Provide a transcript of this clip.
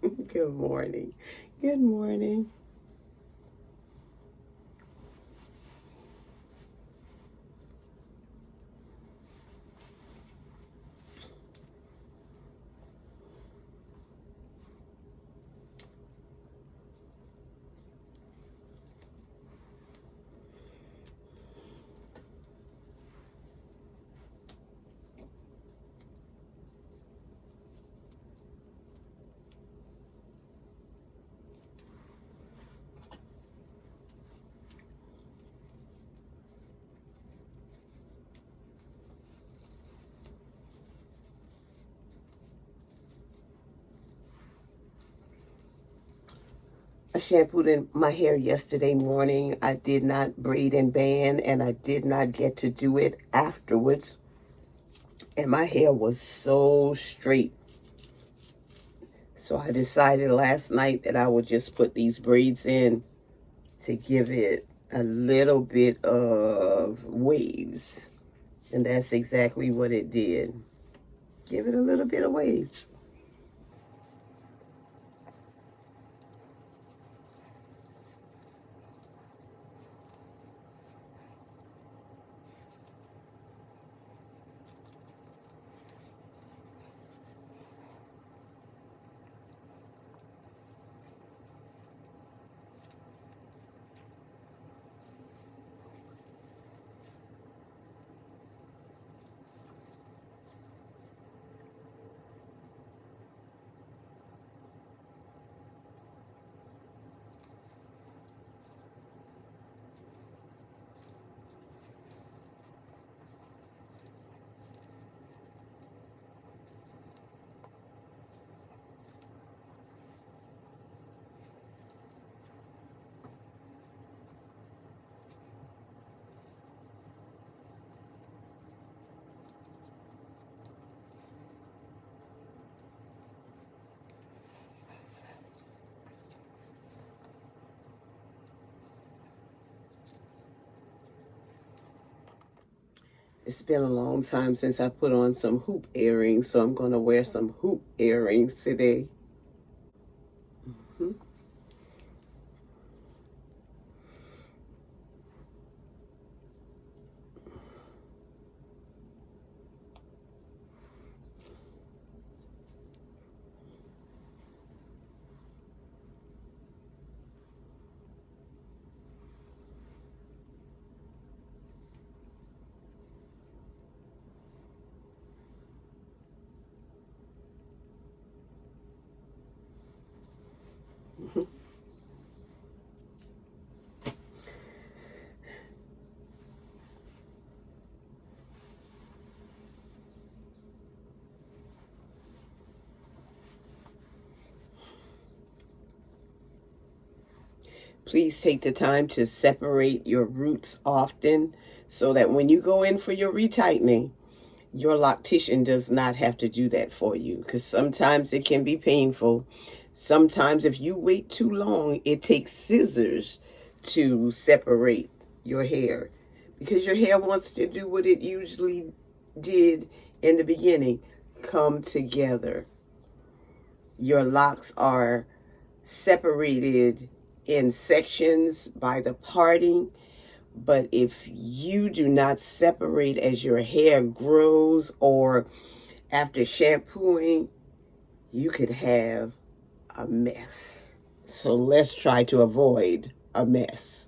Good morning. Good morning. I shampooed in my hair yesterday morning. I did not braid and band, and I did not get to do it afterwards. And my hair was so straight. So I decided last night that I would just put these braids in to give it a little bit of waves. And that's exactly what it did. Give it a little bit of waves. It's been a long time since I put on some hoop earrings, so I'm going to wear some hoop earrings today. Mhm. Please take the time to separate your roots often so that when you go in for your retightening, your loctician does not have to do that for you, because sometimes it can be painful. Sometimes if you wait too long, it takes scissors to separate your hair, because your hair wants to do what it usually did in the beginning, come together. Your locks are separated in sections by the parting. But if you do not separate as your hair grows or after shampooing, you could have a mess. So let's try to avoid a mess.